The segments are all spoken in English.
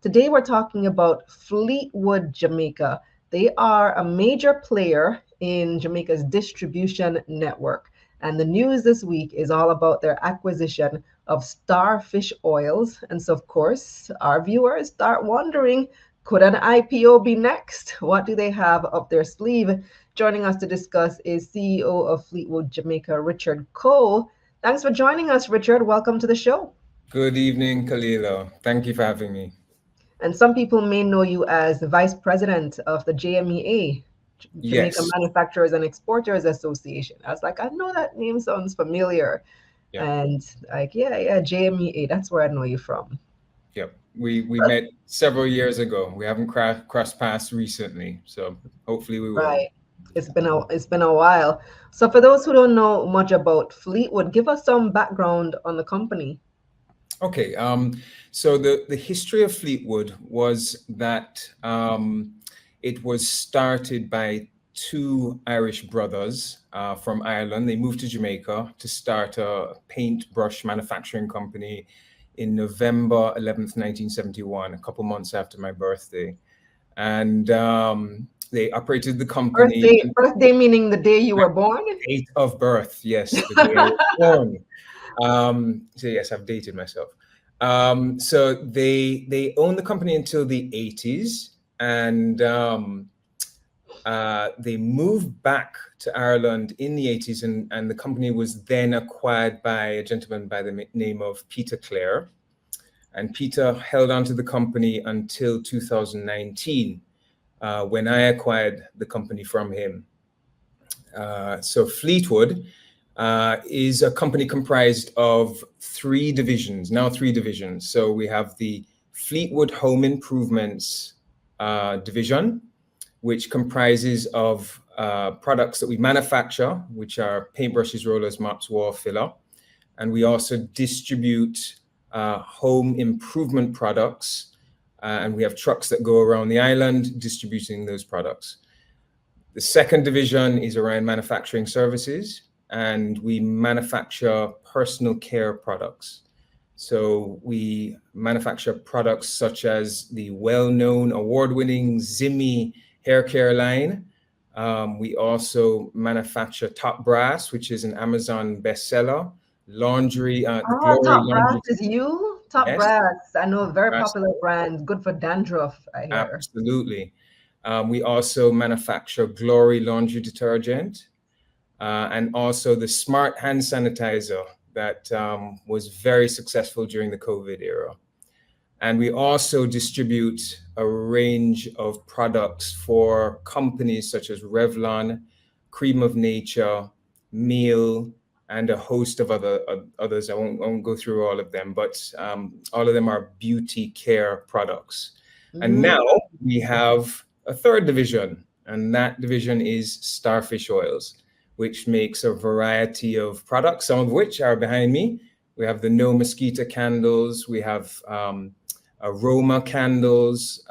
Today we're talking about Fleetwood Jamaica. They are a major player in Jamaica's distribution network. And the news this week is all about their acquisition of Starfish Oils. And so, of course, our viewers start wondering, could an IPO be next? What do they have up their sleeve? Joining us to discuss is CEO of Fleetwood Jamaica, Richard Coe. Thanks for joining us, Richard. Welcome to the show. Good evening, Kalila. Thank you for having me. And some people may know you as the vice president of the JMEA, Jamaica Yes. Manufacturers and Exporters Association. I was like, I know that name sounds familiar. Yep. And like, yeah, JMEA, that's where I know you from. Yep. We met several years ago. We haven't crossed paths recently, so hopefully we will. Right. It's been a while. So for those who don't know much about Fleetwood, give us some background on the company. Okay. So the history of Fleetwood was that it was started by two Irish brothers from Ireland. They moved to Jamaica to start a paintbrush manufacturing company in November 11th, 1971, a couple months after my birthday. And they operated the company. Birthday meaning the day you were born? Date of birth, yes, the day I was born. So yes, I've dated myself. So they owned the company until the 80s, and they moved back to Ireland in the 80s, and the company was then acquired by a gentleman by the name of Peter Clare. And Peter held on to the company until 2019, when I acquired the company from him. So Fleetwood is a company comprised of three divisions. So we have the Fleetwood Home Improvements division, which comprises of products that we manufacture, which are paintbrushes, rollers, mops, wall filler. And we also distribute home improvement products. And we have trucks that go around the island distributing those products. The second division is around manufacturing services, and we manufacture personal care products. So we manufacture products such as the well-known award-winning Zimmy hair care line. We also manufacture Top Brass, which is an Amazon bestseller. Laundry, the Glory Top Brass Laundry. is you? Top Yes, Brass. I know a very Brass. popular brand, good for dandruff, I hear. Absolutely. We also manufacture Glory laundry detergent, and also the Smart hand sanitizer that was very successful during the COVID era. And we also distribute a range of products for companies such as Revlon, Cream of Nature, Meal, and a host of others. I won't go through all of them, but all of them are beauty care products. And now we have a third division, and that division is Starfish Oils, which makes a variety of products, some of which are behind me. We have the No Mosquito candles, we have aroma candles,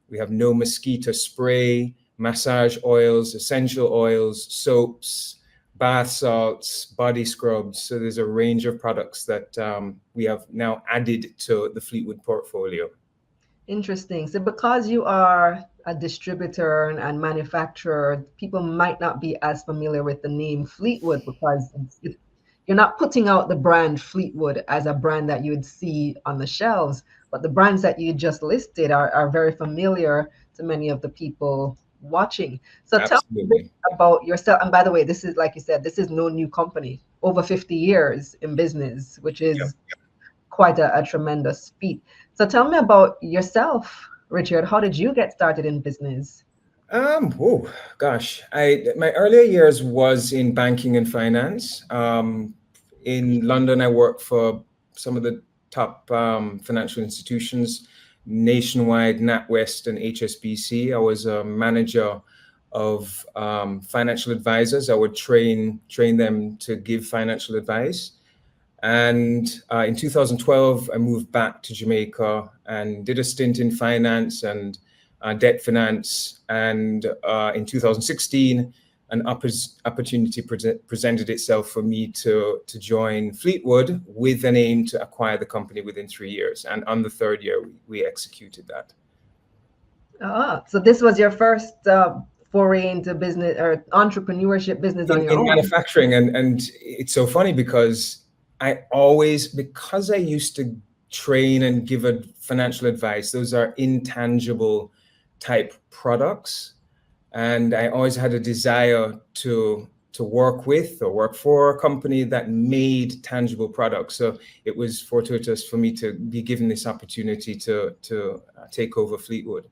we have No Mosquito spray, massage oils, essential oils, soaps, bath salts, body scrubs. So there's a range of products that we have now added to the Fleetwood portfolio. Interesting. So because you are a distributor and manufacturer, people might not be as familiar with the name Fleetwood because you're not putting out the brand Fleetwood as a brand that you would see on the shelves, but the brands that you just listed are very familiar to many of the people watching. So tell me a bit Absolutely. about yourself. And by the way, this is, like you said, this is no new company. Over 50 years in business, which Yep. is quite a tremendous feat. So tell me about yourself, Richard. How did you get started in business? Oh gosh, my earlier years was in banking and finance. In London, I worked for some of the top financial institutions, Nationwide, NatWest, and HSBC. I was a manager of financial advisors. I would train them to give financial advice. And in 2012, I moved back to Jamaica and did a stint in finance and debt finance. And in 2016, an opportunity presented itself for me to join Fleetwood with an aim to acquire the company within 3 years. And on the third year, we executed that. So this was your first foray into business or entrepreneurship business on your own? In manufacturing. And it's so funny because because I used to train and give financial advice, those are intangible type products. And I always had a desire to work with or work for a company that made tangible products. So it was fortuitous for me to be given this opportunity to take over Fleetwood.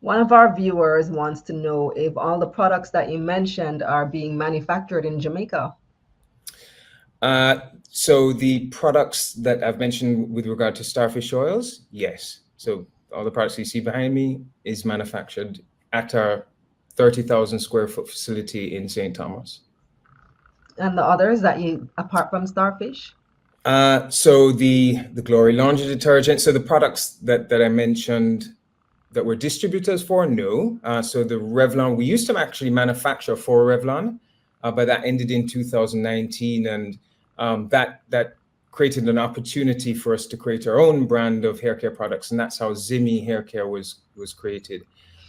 One of our viewers wants to know if all the products that you mentioned are being manufactured in Jamaica. So the products that I've mentioned with regard to Starfish Oils, yes. So all the products you see behind me is manufactured at our 30,000 square foot facility in St. Thomas. And the others that apart from Starfish? So the Glory Laundry Detergent, so the products that I mentioned that we're distributors for, no. So the Revlon, we used to actually manufacture for Revlon, but that ended in 2019. And that created an opportunity for us to create our own brand of hair care products. And that's how Zimmy Hair Care was created.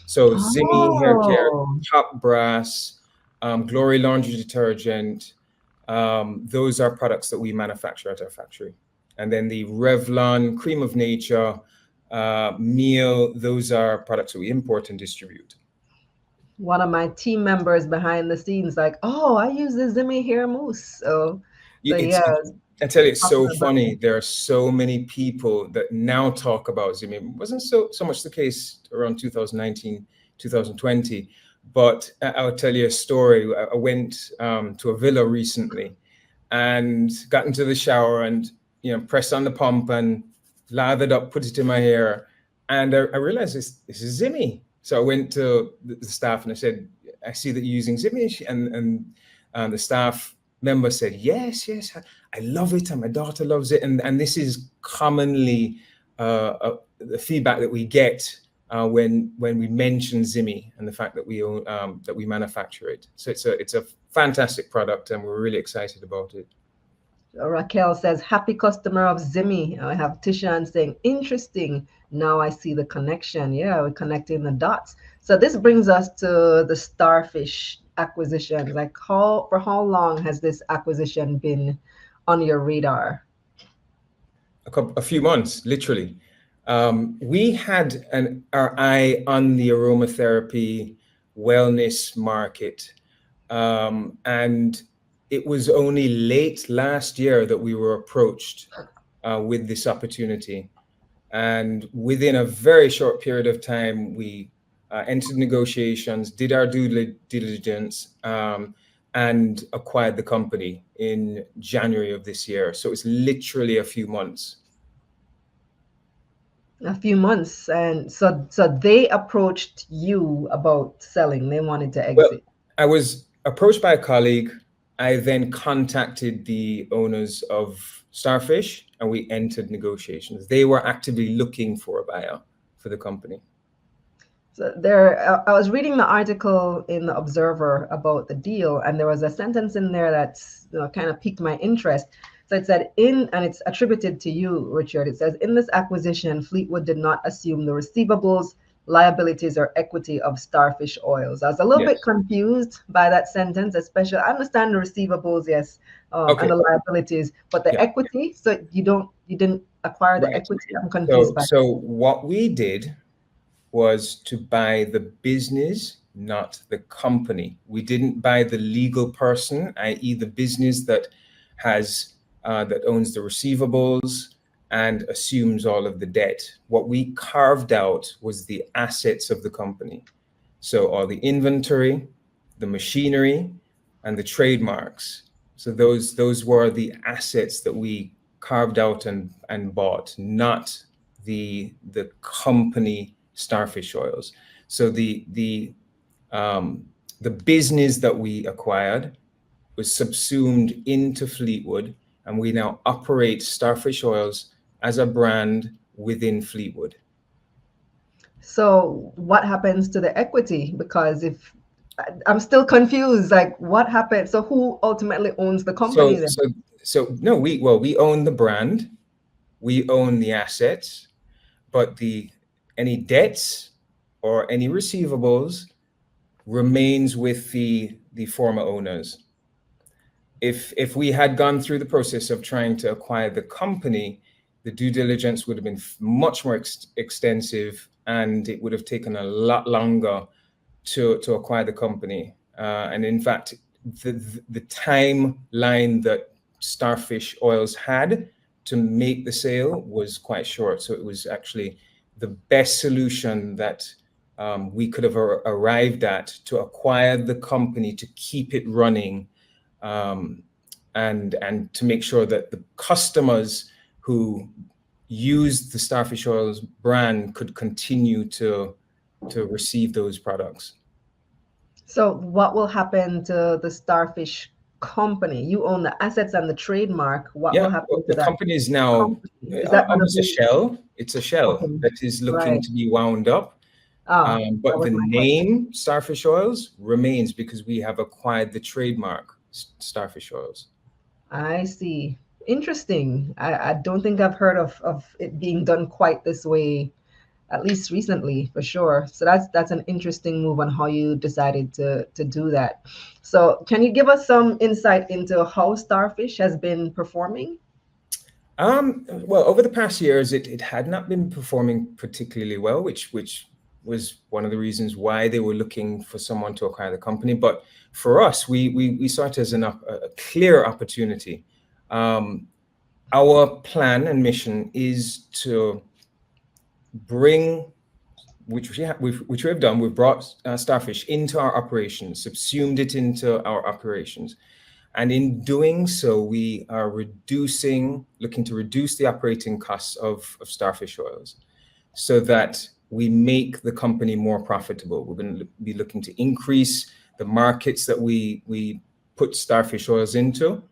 So Zimmy Hair Care, Top Brass, Glory Laundry Detergent, those are products that we manufacture at our factory. And then the Revlon Cream of Nature, meal, those are products that we import and distribute. One of my team members behind the scenes like, oh, I use the Zimmy hair mousse. So yeah. I tell you, it's so funny. There are so many people that now talk about Zimmy. It wasn't so much the case around 2019, 2020. But I'll tell you a story. I went to a villa recently and got into the shower and pressed on the pump and lathered up, put it in my hair, and I realized this is Zimmy. So I went to the staff and I said, I see that you're using Zimmy, and the staff member said, yes, I love it, and my daughter loves it, and this is commonly the feedback that we get when we mention Zimmy and the fact that we manufacture it. So it's a fantastic product, and we're really excited about it. Raquel says, happy customer of Zimmy. I have Tishan saying, interesting. Now I see the connection. Yeah, we're connecting the dots. So this brings us to the Starfish acquisition. Like for how long has this acquisition been on your radar? A few months, literally. We had our eye on the aromatherapy wellness market, and it was only late last year that we were approached with this opportunity. And within a very short period of time, we entered negotiations, did our due diligence, and acquired the company in January of this year. So it's literally a few months. A few months. And so they approached you about selling. They wanted to exit. Well, I was approached by a colleague. I then contacted the owners of Starfish and we entered negotiations. They were actively looking for a buyer for the company. So I was reading the article in the Observer about the deal, and there was a sentence in there that's kind of piqued my interest. So it said, and it's attributed to you, Richard. It says, in this acquisition, Fleetwood did not assume the receivables, liabilities, or equity of Starfish Oils. I was a little bit confused by that sentence, especially. I understand the receivables, yes, and the liabilities, but the equity. So you didn't acquire the equity. I'm confused by. So what we did was to buy the business, not the company. We didn't buy the legal person, i.e., the business that owns the receivables and assumes all of the debt. What we carved out was the assets of the company. So all the inventory, the machinery, and the trademarks. So those were the assets that we carved out and bought, not the company Starfish Oils. So the business that we acquired was subsumed into Fleetwood, and we now operate Starfish Oils as a brand within Fleetwood. So what happens to the equity? Because if I'm still confused. Like, what happened? So who ultimately owns the company So then? so so no, we own the brand, we own the assets, but any debts or any receivables remains with the former owners. If we had gone through the process of trying to acquire the company, the due diligence would have been much more extensive, and it would have taken a lot longer to acquire the company. And in fact, the timeline that Starfish Oils had to make the sale was quite short. So it was actually the best solution that we could have arrived at to acquire the company, to keep it running, and to make sure that the customers who use the Starfish Oils brand could continue to receive those products. So what will happen to the Starfish company? You own the assets and the trademark. What will Yeah, happen to the that company is now company? Is that going to almost a be shell. It's a shell okay? that is looking Right. to be wound up. Ah, that But was the my question. name Starfish Oils remains because we have acquired the trademark Starfish Oils. I see. Interesting. I don't think I've heard of it being done quite this way, at least recently, for sure. So that's an interesting move on how you decided to do that. So can you give us some insight into how Starfish has been performing? Well, over the past years, it had not been performing particularly well, which was one of the reasons why they were looking for someone to acquire the company. But for us, we saw it as a clear opportunity. Our plan and mission is to bring, which we have done. We've brought Starfish into our operations, subsumed it into our operations. And in doing so, we are looking to reduce the operating costs of Starfish Oils so that we make the company more profitable. We're going to be looking to increase the markets that we put Starfish Oils into,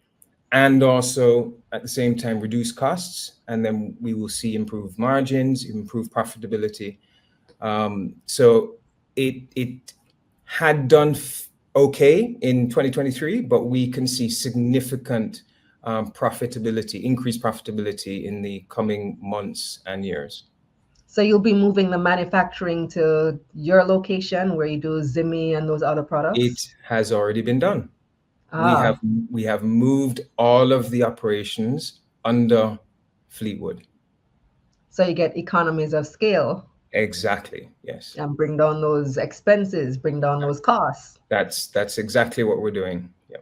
and also at the same time reduce costs. And then we will see improved margins, improved profitability. So it had done okay in 2023, but we can see significant increased profitability in the coming months and years. So you'll be moving the manufacturing to your location where you do Zimmy and those other It products? has already been done. We have Ah, we have moved all of the operations under Fleetwood. so you get economies of scale Exactly. Yes. and bring down those expenses, bring down those costs. That's exactly what we're doing. Yeah.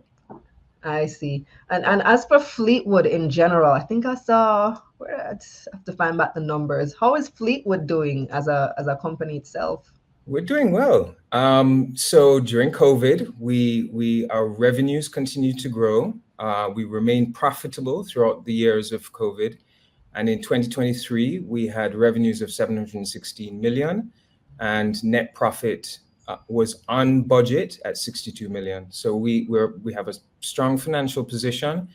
I see. And as for Fleetwood in general, I think I saw where I have to find back the numbers. How is Fleetwood doing as a company itself? We're doing well. So during COVID, our revenues continued to grow. We remained profitable throughout the years of COVID. And in 2023, we had revenues of 716 million, and net profit was on budget at 62 million. So we have a strong financial position,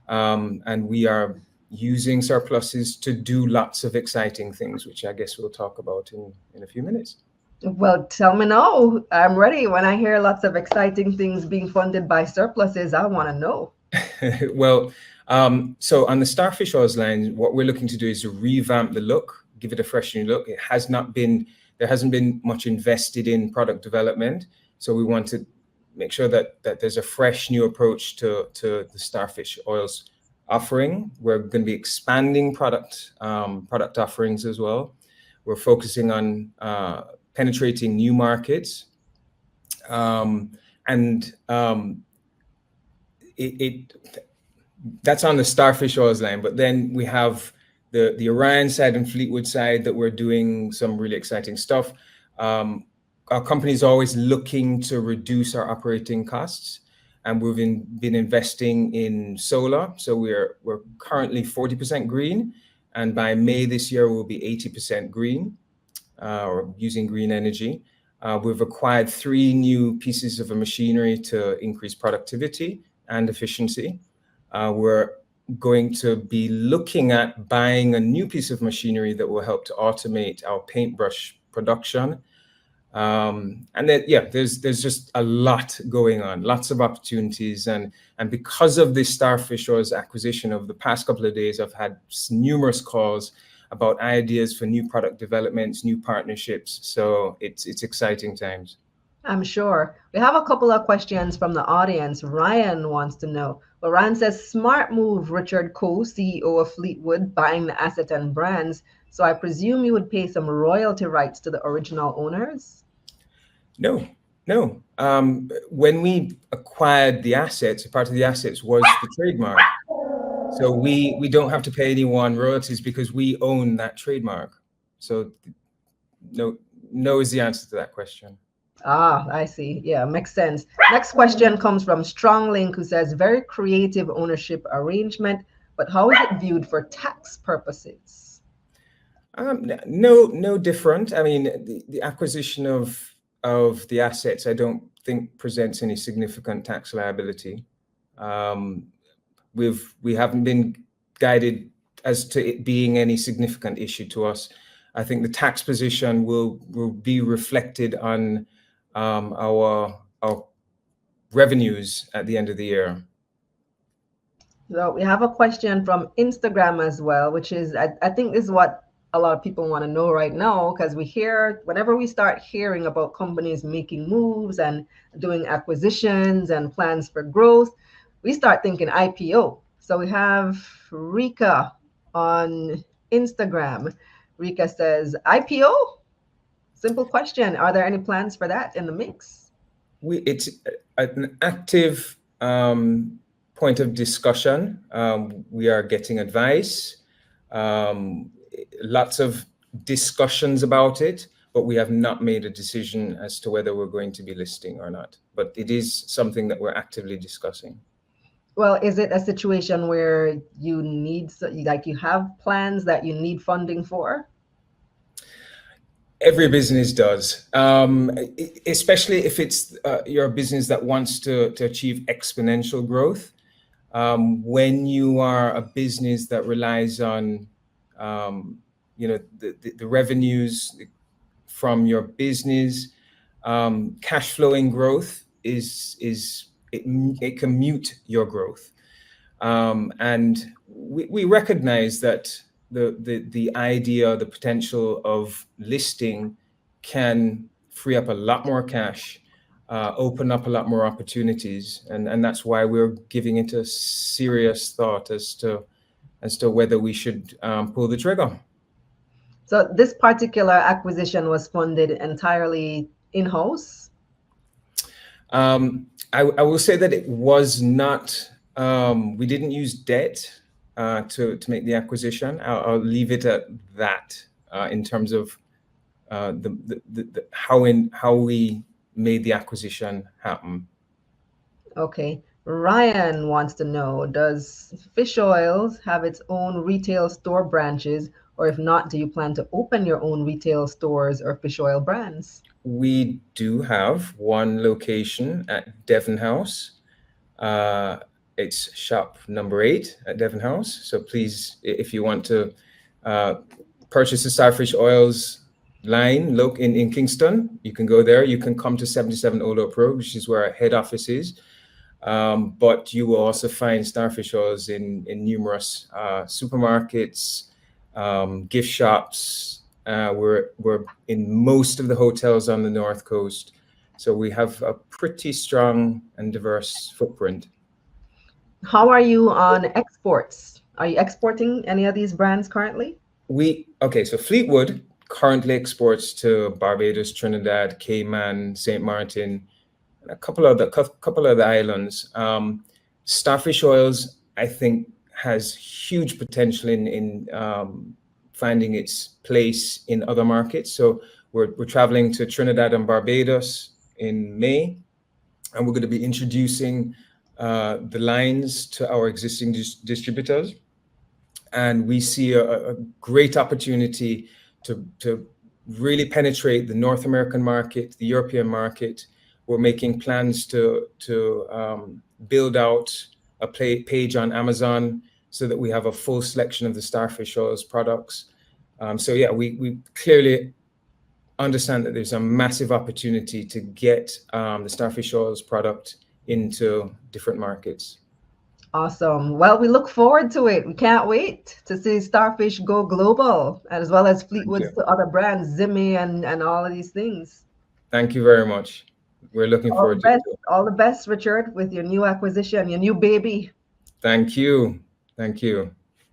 and we are using surpluses to do lots of exciting things, which I guess we'll talk about in a few minutes. Well, tell me now. I'm ready. When I hear lots of exciting things being funded by surpluses, I want to know. Well, so on the Starfish Oils line, what we're looking to do is to revamp the look, give it a fresh new look. There hasn't been much invested in product development. So we want to make sure that there's a fresh new approach to the Starfish Oils offering. We're going to be expanding product offerings as well. We're focusing on penetrating new markets. That's on the Starfish Oils line, but then we have the Orion side and Fleetwood side that we're doing some really exciting stuff. Our company is always looking to reduce our operating costs, and we've been investing in solar. So we're currently 40% green, and by May this year we'll be 80% green, or using green energy. We've acquired 3 new pieces of machinery to increase productivity and efficiency. We're going to be looking at buying a new piece of machinery that will help to automate our paintbrush production. And then, yeah, there's just a lot going on, lots of opportunities. And because of this Starfish Oils acquisition over the past couple of days, I've had numerous calls about ideas for new product developments, new partnerships. So it's exciting times. I'm sure. We have a couple of questions from the audience. Ryan wants to know. Well, Ryan says, smart move, Richard Coe, CEO of Fleetwood, buying the asset and brands. So I presume you would pay some royalty rights to the original owners? No. When we acquired the assets, part of the assets was the trademark. So we don't have to pay anyone royalties because we own that trademark. So no is the answer to that question. Ah, I see. Yeah, makes sense. Next question comes from Stronglink, who says, very creative ownership arrangement, but how is it viewed for tax purposes? No different. I mean, the acquisition of the assets, I don't think presents any significant tax liability. We haven't been guided as to it being any significant issue to us. I think the tax position will be reflected on our revenues at the end of the year. So we have a question from Instagram as well, which is, I think this is what a lot of people want to know right now, because whenever we start hearing about companies making moves and doing acquisitions and plans for growth, we start thinking IPO. So we have Rika on Instagram. Rika says, IPO? Simple question. Are there any plans for that in the mix? It's an active point of discussion. We are getting advice, lots of discussions about it, but we have not made a decision as to whether we're going to be listing or not. But it is something that we're actively discussing. Well, is it a situation where you have plans that you need funding for? Every business does, especially if it's your business that wants to achieve exponential growth. When you are a business that relies on, the revenues from your business, cash flowing growth it can mute your growth, and we recognize that the idea, the potential of listing can free up a lot more cash, open up a lot more opportunities, and that's why we're giving it a serious thought as to whether we should pull the trigger. So this particular acquisition was funded entirely in-house? I will say that it was not. We didn't use debt to make the acquisition. I'll leave it at that in terms of how we made the acquisition happen. Okay. Ryan wants to know, does Fish Oils have its own retail store branches, or if not, do you plan to open your own retail stores or fish oil brands? We do have one location at Devon House. It's shop number 8 at Devon House. So please, if you want to purchase the Starfish Oils line in Kingston, you can go there. You can come to 77 Old Oak Road, which is where our head office is. But you will also find Starfish Oils in numerous supermarkets, gift shops. We're in most of the hotels on the North Coast. So we have a pretty strong and diverse footprint. How are you on exports? Are you exporting any of these brands currently? So Fleetwood currently exports to Barbados, Trinidad, Cayman, St. Martin, and a couple of the islands. Starfish Oils, I think, has huge potential in finding its place in other markets. So we're traveling to Trinidad and Barbados in May, and we're going to be introducing the lines to our existing distributors. And we see a great opportunity to really penetrate the North American market, the European market. We're making plans to build out a page on Amazon so that we have a full selection of the Starfish Oils products. So yeah, we clearly understand that there's a massive opportunity to get the Starfish Oils product into different markets. Awesome. Well, we look forward to it. We can't wait to see Starfish go global, as well as Fleetwood's to other brands, Zimmy and all of these things. Thank you very much. We're looking forward to it. All the best, Richard, with your new acquisition, your new baby. Thank you. Thank you.